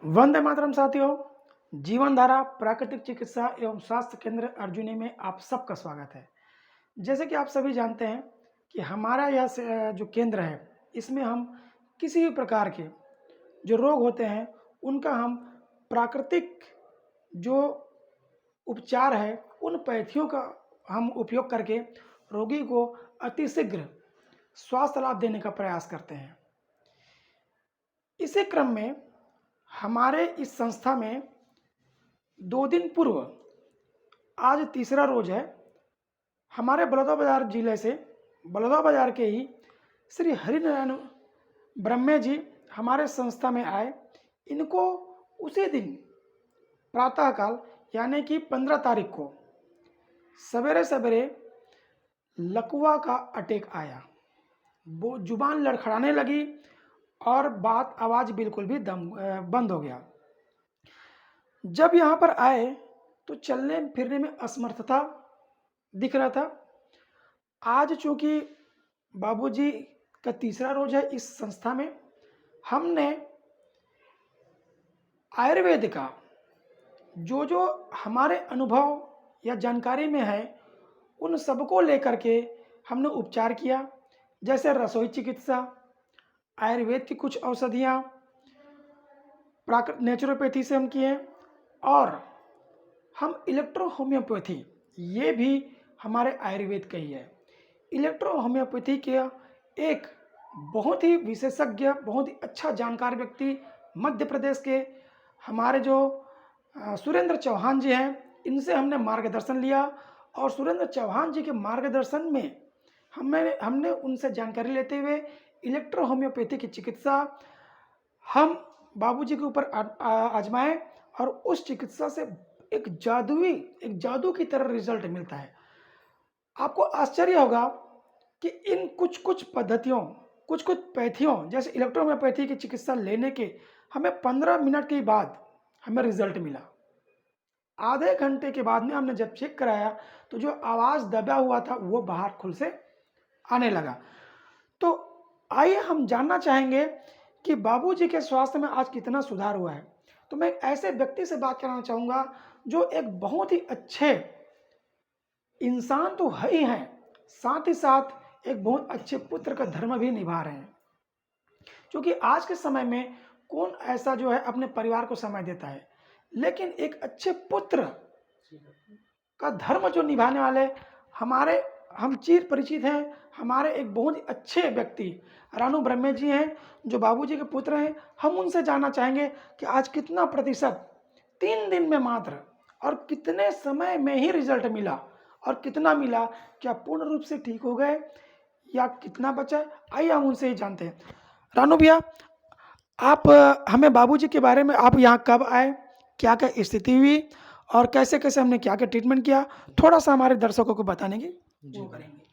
वंदे मातरम साथियों। जीवन धारा प्राकृतिक चिकित्सा एवं स्वास्थ्य केंद्र अर्जुनी में आप सबका स्वागत है। जैसे कि आप सभी जानते हैं कि हमारा यह जो केंद्र है, इसमें हम किसी भी प्रकार के जो रोग होते हैं उनका हम प्राकृतिक जो उपचार है उन पद्धतियों का हम उपयोग करके रोगी को अतिशीघ्र स्वास्थ्य लाभ देने का प्रयास करते हैं। इसी क्रम में हमारे इस संस्था में 2 दिन पूर्व, आज तीसरा रोज है, हमारे बलौदाबाजार जिले से बलौदाबाजार के ही श्री हरिनारायण ब्रह्मे जी हमारे संस्था में आए। इनको उसी दिन प्रातःकाल यानी कि 15 तारीख को सवेरे सवेरे लकवा का अटैक आया। वो जुबान लड़खड़ाने लगी और आवाज़ बिल्कुल भी बंद हो गया। जब यहाँ पर आए तो चलने फिरने में असमर्थता दिख रहा था। आज चूँकि बाबूजी का तीसरा रोज है इस संस्था में, हमने आयुर्वेद का जो हमारे अनुभव या जानकारी में है उन सबको लेकर के हमने उपचार किया। जैसे रसोई चिकित्सा, आयुर्वेद की कुछ औषधियाँ, नेचुरोपैथी से हम किए, और हम इलेक्ट्रो होम्योपैथी, ये भी हमारे आयुर्वेद का ही है। इलेक्ट्रो होम्योपैथी के एक बहुत ही विशेषज्ञ, बहुत ही अच्छा जानकार व्यक्ति मध्य प्रदेश के हमारे जो सुरेंद्र चौहान जी हैं, इनसे हमने मार्गदर्शन लिया। और सुरेंद्र चौहान जी के मार्गदर्शन में हमने उनसे जानकारी लेते हुए इलेक्ट्रो होम्योपैथी की चिकित्सा हम बाबूजी के ऊपर आजमाए, और उस चिकित्सा से एक जादू की तरह रिजल्ट मिलता है। आपको आश्चर्य होगा कि इन कुछ पद्धतियों, कुछ पैथियों, जैसे इलेक्ट्रो होम्योपैथी की चिकित्सा लेने के हमें 15 मिनट के बाद हमें रिजल्ट मिला। आधे घंटे के बाद में हमने जब चेक कराया तो जो आवाज़ दबा हुआ था वो बाहर खुल से आने लगा। तो आइए हम जानना चाहेंगे कि बाबूजी के स्वास्थ्य में आज कितना सुधार हुआ है। तो मैं ऐसे व्यक्ति से बात करना चाहूँगा जो एक बहुत ही अच्छे इंसान तो है ही हैं, साथ ही साथ एक बहुत अच्छे पुत्र का धर्म भी निभा रहे हैं। क्योंकि आज के समय में कौन ऐसा जो है अपने परिवार को समय देता है, लेकिन एक अच्छे पुत्र का धर्म जो निभाने वाले हम चिर परिचित हैं। हमारे एक बहुत ही अच्छे व्यक्ति रानू ब्रह्मे जी हैं, जो बाबूजी के पुत्र हैं। हम उनसे जानना चाहेंगे कि आज कितना प्रतिशत 3 दिन में मात्र और कितने समय में ही रिजल्ट मिला, और कितना मिला, क्या पूर्ण रूप से ठीक हो गए या कितना बचा। आइए हम उनसे ही जानते हैं। रानू भैया, आप हमें बाबूजी के बारे में, आप यहाँ कब आए, क्या क्या स्थिति हुई और कैसे कैसे हमने क्या क्या ट्रीटमेंट किया, थोड़ा सा हमारे दर्शकों को बताने की वो करेंगे।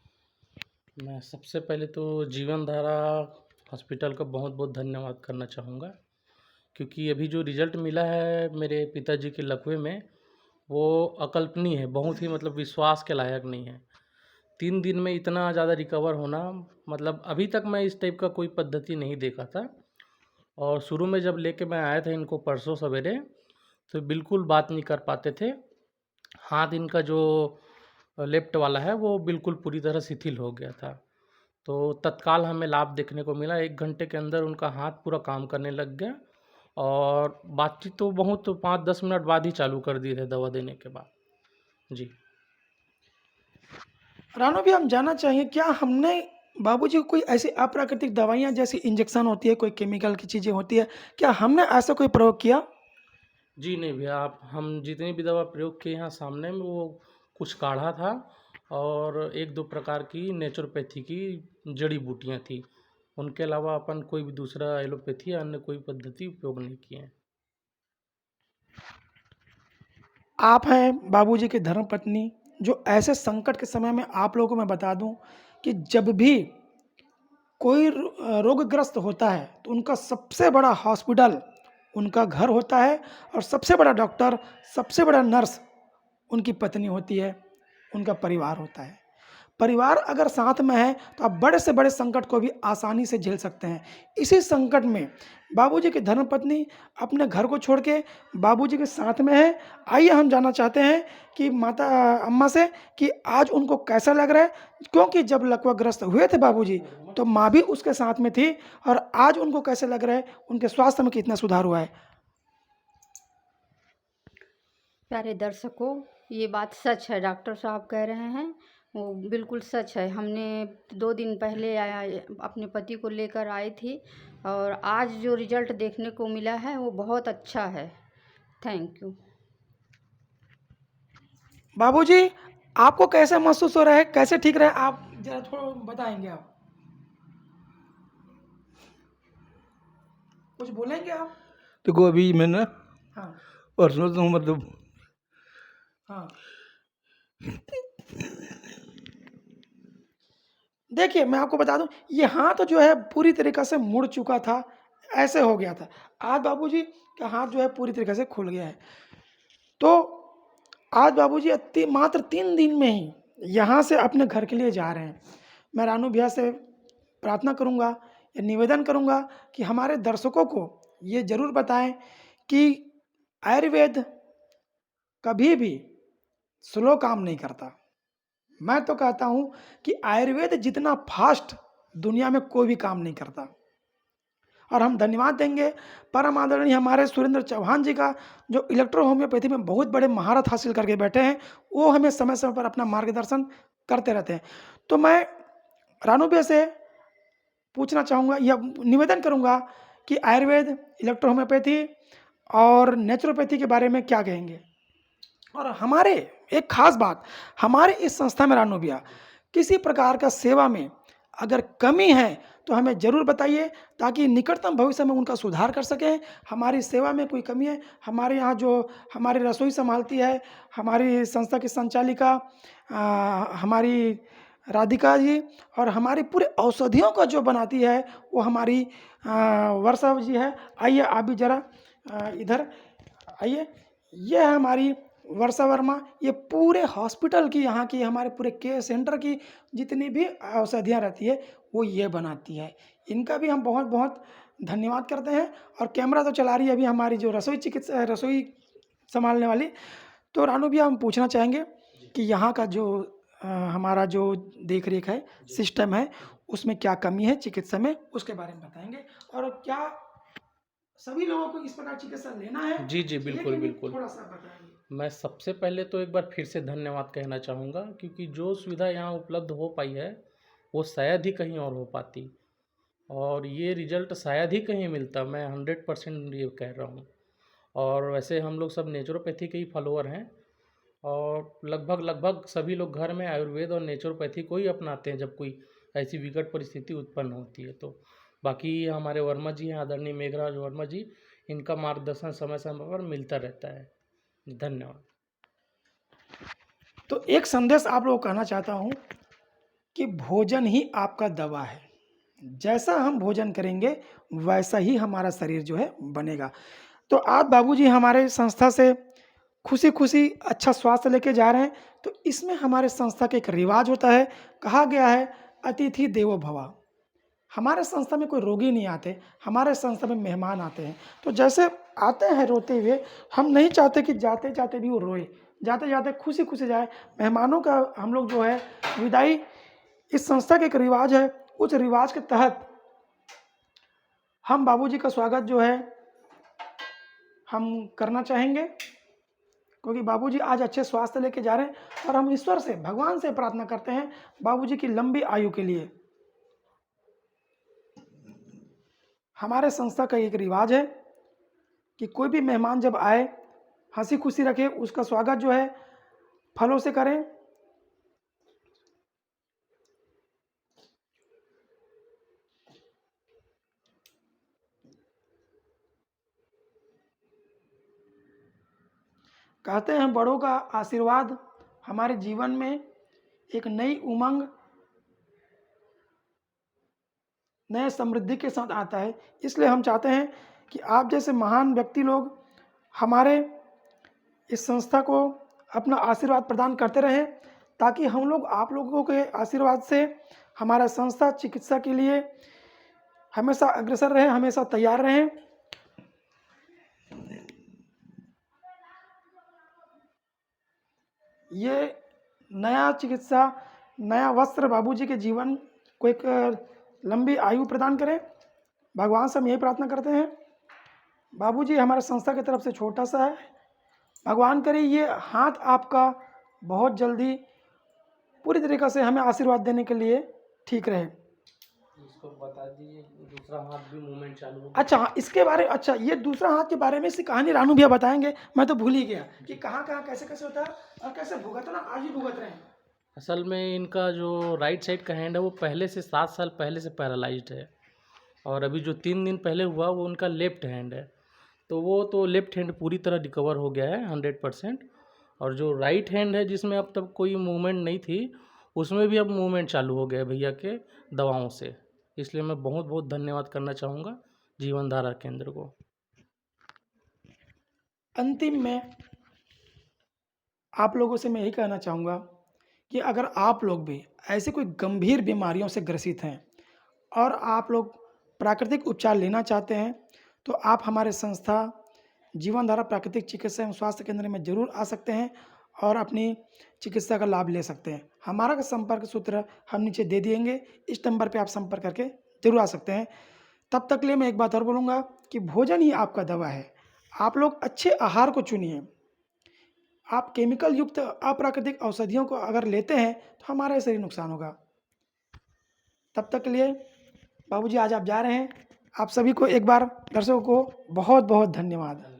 मैं सबसे पहले तो जीवन धारा हॉस्पिटल का बहुत बहुत धन्यवाद करना चाहूँगा, क्योंकि अभी जो रिज़ल्ट मिला है मेरे पिताजी के लकवे में, वो अकल्पनीय है, बहुत ही मतलब विश्वास के लायक नहीं है। 3 दिन में इतना ज़्यादा रिकवर होना, मतलब अभी तक मैं इस टाइप का कोई पद्धति नहीं देखा था। और शुरू में जब लेके मैं आया था इनको परसों सवेरे, तो बिल्कुल बात नहीं कर पाते थे। हाथ इनका जो लेफ्ट वाला है वो बिल्कुल पूरी तरह शिथिल हो गया था। तो तत्काल हमें लाभ देखने को मिला। 1 घंटे के अंदर उनका हाथ पूरा काम करने लग गया, और बातचीत तो बहुत 5-10 मिनट बाद ही चालू कर दिए थे दवा देने के बाद। जी। रानू भी हम जानना चाहिए, क्या हमने बाबूजी को कोई ऐसी अप्राकृतिक दवाइयाँ, जैसे इंजेक्शन होती है, कोई केमिकल की चीज़ें होती है, क्या हमने ऐसा कोई प्रयोग किया? जी नहीं भैया, आप हम जितनी भी दवा प्रयोग किए हैं सामने में, वो कुछ काढ़ा था और 1-2 प्रकार की नेचुरोपैथी की जड़ी बूटियाँ थी। उनके अलावा अपन कोई भी दूसरा एलोपैथी या अन्य कोई पद्धति उपयोग नहीं किए हैं। आप हैं बाबूजी की धर्मपत्नी, जो ऐसे संकट के समय में आप लोगों को मैं बता दूं कि जब भी कोई रोगग्रस्त होता है तो उनका सबसे बड़ा हॉस्पिटल उनका घर होता है, और सबसे बड़ा डॉक्टर, सबसे बड़ा नर्स उनकी पत्नी होती है, उनका परिवार होता है। परिवार अगर साथ में है तो आप बड़े से बड़े संकट को भी आसानी से झेल सकते हैं। इसी संकट में बाबूजी की धर्मपत्नी अपने घर को छोड़ के बाबूजी के साथ में है। आइए हम जानना चाहते हैं कि माता अम्मा से कि आज उनको कैसा लग रहा है, क्योंकि जब लकवाग्रस्त हुए थे बाबूजी तो माँ भी उसके साथ में थी, और आज उनको कैसे लग रहा है, उनके स्वास्थ्य में कितना सुधार हुआ है। प्यारे दर्शकों, ये बात सच है, डॉक्टर साहब कह रहे हैं वो बिल्कुल सच है। हमने 2 दिन पहले अपने पति को लेकर आई थी, और आज जो रिजल्ट देखने को मिला है वो बहुत अच्छा है। Thank you. बाबूजी, आपको कैसा महसूस हो रहा है, कैसे ठीक रहा है, आप जरा थोड़ा बताएंगे। आप कुछ बोलेंगे आप? देखो अभी मैं ना हाँ परसों तो मतलब हाँ। देखिए, मैं आपको बता दूं, ये हाथ जो है पूरी तरीक़ा से मुड़ चुका था, ऐसे हो गया था। आज बाबूजी का हाथ जो है पूरी तरीक़े से खुल गया है। तो आज बाबूजी मात्र 3 दिन में ही यहाँ से अपने घर के लिए जा रहे हैं। मैं रानू भैया से प्रार्थना करूँगा या निवेदन करूँगा कि हमारे दर्शकों को ये ज़रूर बताएं कि आयुर्वेद कभी भी स्लो काम नहीं करता। मैं तो कहता हूँ कि आयुर्वेद जितना फास्ट दुनिया में कोई भी काम नहीं करता। और हम धन्यवाद देंगे परम आदरणीय हमारे सुरेंद्र चौहान जी का, जो इलेक्ट्रो होम्योपैथी में बहुत बड़े महारत हासिल करके बैठे हैं। वो हमें समय समय पर अपना मार्गदर्शन करते रहते हैं। तो मैं रानू भैया से पूछना चाहूँगा या निवेदन करूँगा कि आयुर्वेद, इलेक्ट्रो होम्योपैथी और नेचुरोपैथी के बारे में क्या कहेंगे। और हमारे एक खास बात, हमारे इस संस्था में रानू भैया किसी प्रकार का सेवा में अगर कमी है तो हमें ज़रूर बताइए, ताकि निकटतम भविष्य में उनका सुधार कर सकें। हमारी सेवा में कोई कमी है, हमारे यहाँ जो हमारी रसोई संभालती है हमारी संस्था की संचालिका हमारी राधिका जी, और हमारी पूरे औषधियों का जो बनाती है वो हमारी वर्षा जी है। आइए आप भी ज़रा इधर आइए। ये है हमारी वर्षा वर्मा। ये पूरे हॉस्पिटल की, यहाँ की, हमारे पूरे केयर सेंटर की जितनी भी औषधियाँ रहती है वो ये बनाती है। इनका भी हम बहुत बहुत धन्यवाद करते हैं। और कैमरा तो चला रही है अभी हमारी जो रसोई संभालने वाली। तो रानू भैया, हम पूछना चाहेंगे कि यहाँ का जो हमारा जो देख रेख है, सिस्टम है, उसमें क्या कमी है चिकित्सा में, उसके बारे में बताएंगे। और क्या सभी लोगों को इस प्रकार चिकित्सा लेना है? जी, जी, बिल्कुल, लेकिन बिल्कुल। थोड़ा सा बताएंगे। मैं सबसे पहले तो एक बार फिर से धन्यवाद कहना चाहूँगा, क्योंकि जो सुविधा यहाँ उपलब्ध हो पाई है, वो शायद ही कहीं और हो पाती, और ये रिज़ल्ट शायद ही कहीं मिलता। मैं 100% ये कह रहा हूँ। और वैसे हम लोग सब नेचुरोपैथी के ही फॉलोअर हैं, और लगभग सभी लोग घर में आयुर्वेद और नेचुरोपैथी को ही अपनाते हैं जब कोई ऐसी विकट परिस्थिति उत्पन्न होती है तो। बाकी हमारे वर्मा जी हैं, आदरणीय मेघराज वर्मा जी, इनका मार्गदर्शन समय समय पर मिलता रहता है। धन्यवाद। तो एक संदेश आप लोगों को कहना चाहता हूँ कि भोजन ही आपका दवा है। जैसा हम भोजन करेंगे वैसा ही हमारा शरीर जो है बनेगा। तो आज बाबूजी हमारे संस्था से खुशी-खुशी अच्छा स्वास्थ्य लेके जा रहे हैं। तो इसमें हमारे संस्था का एक रिवाज होता है, कहा गया है अतिथि देवो भव। हमारे संस्था में कोई रोगी नहीं आते, हमारे संस्था में मेहमान आते हैं। तो जैसे आते हैं रोते हुए, हम नहीं चाहते कि जाते-जाते भी वो रोए, जाते-जाते खुशी-खुशी जाए। मेहमानों का हम लोग जो है विदाई, इस संस्था का एक रिवाज है। उस रिवाज के तहत हम बाबूजी का स्वागत जो है हम करना चाहेंगे, क्योंकि बाबूजी आज अच्छे स्वास्थ्य लेके जा रहे हैं। और हम ईश्वर से, भगवान से प्रार्थना करते हैं बाबूजी की लंबी आयु के लिए। हमारे संस्था का एक रिवाज है कि कोई भी मेहमान जब आए, हंसी खुशी रखे, उसका स्वागत जो है फलों से करें। कहते हैं बड़ों का आशीर्वाद हमारे जीवन में एक नई उमंग, नए समृद्धि के साथ आता है। इसलिए हम चाहते हैं कि आप जैसे महान व्यक्ति लोग हमारे इस संस्था को अपना आशीर्वाद प्रदान करते रहें, ताकि हम लोग आप लोगों के आशीर्वाद से हमारा संस्था चिकित्सा के लिए हमेशा अग्रसर रहें, हमेशा तैयार रहें। ये नया चिकित्सा, नया वस्त्र बाबूजी के जीवन को एक लंबी आयु प्रदान करे। भगवान से हम यही प्रार्थना करते हैं। बाबूजी हमारे संस्था की तरफ से छोटा सा है, भगवान करे ये हाथ आपका बहुत जल्दी पूरी तरीक़े से हमें आशीर्वाद देने के लिए ठीक रहे। इसको बता दीजिए, दूसरा हाथ भी मूवमेंट चालू हो। अच्छा हाँ, इसके बारे अच्छा ये दूसरा हाथ के बारे में इसकी कहानी रानू भैया बताएंगे। मैं तो भूल ही गया कि कहाँ कहाँ कैसे कैसे होता है और कैसे भुगतना आज ही भुगत रहे हैं। असल में इनका जो राइट साइड का हैंड है वो पहले से 7 साल पहले से पैरालाइज्ड है, और अभी जो 3 दिन पहले हुआ वो उनका लेफ्ट हैंड है। तो वो तो लेफ्ट हैंड पूरी तरह रिकवर हो गया है 100%, और जो राइट हैंड है जिसमें अब तक कोई मूवमेंट नहीं थी उसमें भी अब मूवमेंट चालू हो गया भैया के दवाओं से। इसलिए मैं बहुत बहुत धन्यवाद करना चाहूँगा जीवन धारा केंद्र को। अंतिम में आप लोगों से मैं यही कहना चाहूँगा कि अगर आप लोग भी ऐसे कोई गंभीर बीमारियों से ग्रसित हैं और आप लोग प्राकृतिक उपचार लेना चाहते हैं तो आप हमारे संस्था जीवन धारा प्राकृतिक चिकित्सा एवं स्वास्थ्य केंद्र में जरूर आ सकते हैं और अपनी चिकित्सा का लाभ ले सकते हैं। हमारा का संपर्क सूत्र हम नीचे दे देंगे, इस नंबर पे आप संपर्क करके जरूर आ सकते हैं। तब तक के लिए मैं एक बात और बोलूँगा कि भोजन ही आपका दवा है। आप लोग अच्छे आहार को चुनिए। आप केमिकल युक्त अप्राकृतिक औषधियों को अगर लेते हैं तो हमारा शरीर नुकसान होगा। तब तक के लिए बाबूजी आज आप जा रहे हैं। आप सभी को एक बार दर्शकों को बहुत बहुत धन्यवाद।